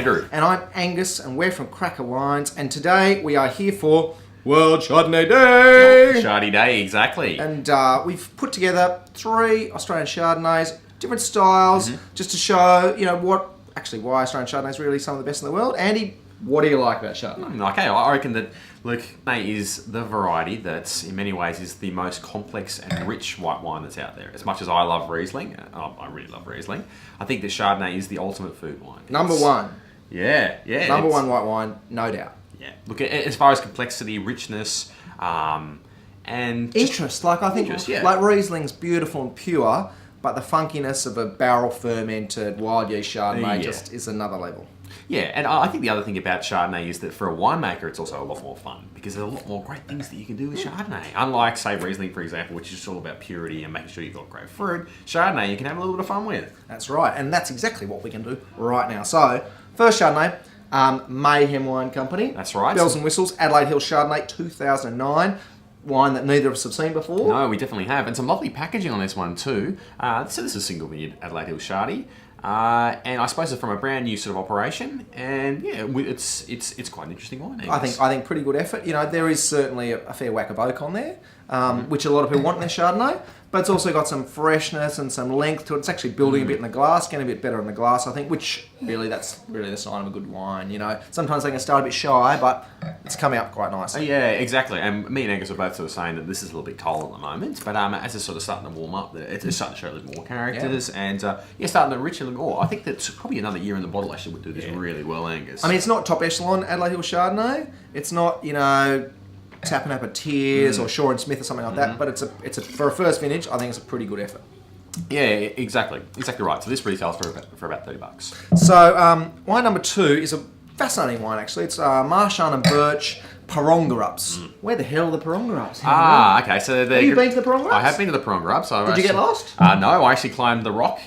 Andrew. And I'm Angus, and we're from Cracka Wines. And today we are here for World Chardonnay Day. Chardonnay Day, exactly. And we've put together 3 Australian Chardonnays, different styles, just to show, why Australian Chardonnay is really some of the best in the world. Andy, what do you like about Chardonnay? Okay, I reckon that, Chardonnay is the variety that, in many ways, is the most complex and rich white wine that's out there. As much as I love Riesling, I really love Riesling, I think that Chardonnay is the ultimate food wine. Number one. Yeah. Number one white wine, no doubt. Yeah. Look, as far as complexity, richness, and interest. I think Riesling's beautiful and pure, but the funkiness of a barrel fermented wild yeast Chardonnay just is another level. Yeah, and I think the other thing about Chardonnay is that for a winemaker, it's also a lot more fun because there's a lot more great things that you can do with Chardonnay. Unlike, say, Riesling, for example, which is just all about purity and making sure you've got great fruit, Chardonnay you can have a little bit of fun with. That's right, and that's exactly what we can do right now. So, first Chardonnay, Mayhem Wine Company. That's right. Bells and Whistles, Adelaide Hill Chardonnay, 2009. Wine that neither of us have seen before. No, we definitely have. And some lovely packaging on this one too. So this is a single vineyard Adelaide Hill Chardonnay. And I suppose it's from a brand new sort of operation, and yeah, it's quite an interesting wine. I think pretty good effort. There is certainly a fair whack of oak on there, which a lot of people want in their Chardonnay, but it's also got some freshness and some length to it. It's actually building a bit in the glass, getting a bit better in the glass, I think, which that's really the sign of a good wine. Sometimes they can start a bit shy, but it's coming up quite nicely. Yeah, exactly. And me and Angus are both sort of saying that this is a little bit cold at the moment, but as it's sort of starting to warm up, it's starting to show a little more characters, and starting to enrich a little more. I think that's probably another year in the bottle actually would do this really well, Angus. I mean, it's not top echelon Adelaide Hill Chardonnay. It's not, Tapping Up a Tears or Shaw and Smith or something like that, but it's for a first vintage, I think it's a pretty good effort. Yeah, exactly right. So this retails for about $30. So wine number 2 is a fascinating wine actually. It's Marchand and Birch Parongarups. Where the hell are the Parongarups? Okay. So have you been to the Parongarups? I have been to the Parongarups. Did you get lost? No, I actually climbed the rock,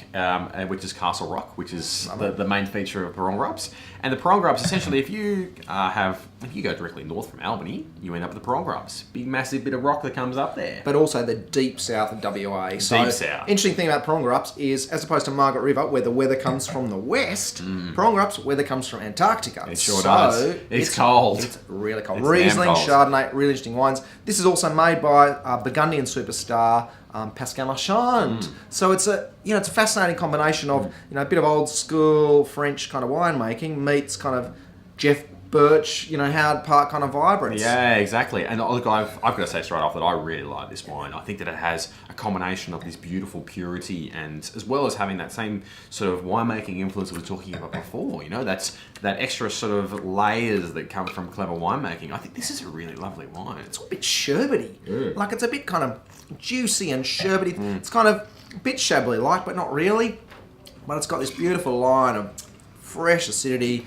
which is Castle Rock, which is the main feature of Parongarups. And the Parongarups, essentially, if you go directly north from Albany, you end up with the Parongarups. Big, massive bit of rock that comes up there. But also the deep south of WA. So deep south. Interesting thing about Parongarups is, as opposed to Margaret River, where the weather comes from the west, Parongarups, weather comes from Antarctica. It sure does. It's cold. It's really cold. It's Riesling, damn cold. Chardonnay, really interesting wines. This is also made by Burgundian superstar Pascal Marchand. So it's a fascinating combination of a bit of old school French kind of winemaking meets kind of Jeff Birch, Howard Park kind of vibrance. Yeah, exactly. And look, I've got to say straight off that I really like this wine. I think that it has a combination of this beautiful purity and as well as having that same sort of winemaking influence that we were talking about before. That's that extra sort of layers that come from clever winemaking. I think this is a really lovely wine. It's a bit sherbety. Like it's a bit kind of juicy and sherbety. It's kind of a bit Chablis-like, but not really. But it's got this beautiful line of fresh acidity,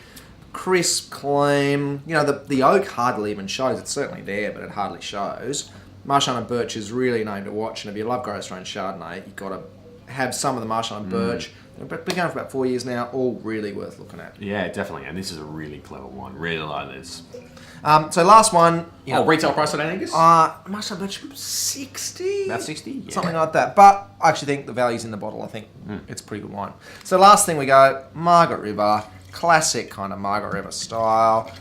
crisp, clean. The oak hardly even shows. It's certainly there, but it hardly shows. Marchand and Birch is really a name to watch, and if you love Great Australian Chardonnay, you've got to have some of the Marchand and Birch. Been going for about 4 years now, all really worth looking at. Yeah, definitely, and this is a really clever wine. Really like this. So last one. Retail price on Angus? Marchand and Birch, 60? About 60? Yeah. Something like that. But I actually think the value's in the bottle. I think it's a pretty good wine. So last thing we go, Margaret River. Classic kind of Margaret River style.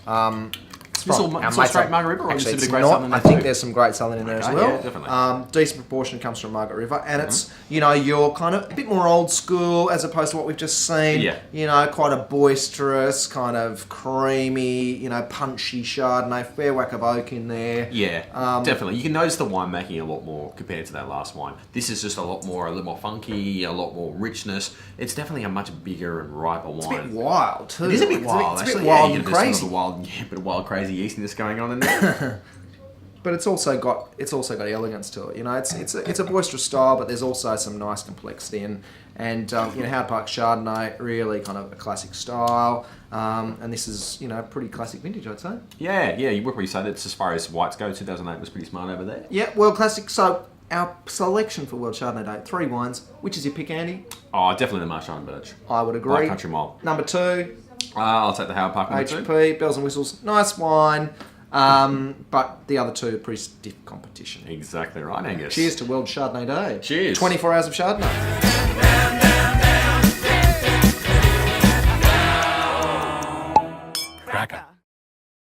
It's all straight Margaret River, or actually, is it it's a great not. Southern I think there's some great Southern in there as well. Yeah, definitely. Decent proportion comes from Margaret River, and it's you're kind of a bit more old school as opposed to what we've just seen. Yeah. Quite a boisterous, kind of creamy, punchy Chardonnay, fair whack of oak in there. Yeah, definitely. You can notice the winemaking a lot more compared to that last wine. This is just a little more funky, a lot more richness. It's definitely a much bigger and riper wine. It's a bit wild too. It is a bit wild. It's a bit wild and crazy. Bit of wild, crazy yeastiness going on in there. But it's also got elegance to it. It's a boisterous style, but there's also some nice complexity and Howard Park Chardonnay, really kind of a classic style. And this is pretty classic vintage, I'd say. Yeah, you would probably say that as far as whites go, 2008 was pretty smart over there. Yeah, world classic. So our selection for World Chardonnay Day, 3 wines. Which is your pick, Andy? Oh, definitely the Marchand and Birch. I would agree. Like Country Mile. Number 2. I'll take the Howard Park number 2. HP, Bells and Whistles, nice wine. But the other 2 are pretty stiff competition. Exactly right, Angus. Cheers to World Chardonnay Day. Cheers. 24 hours of Chardonnay.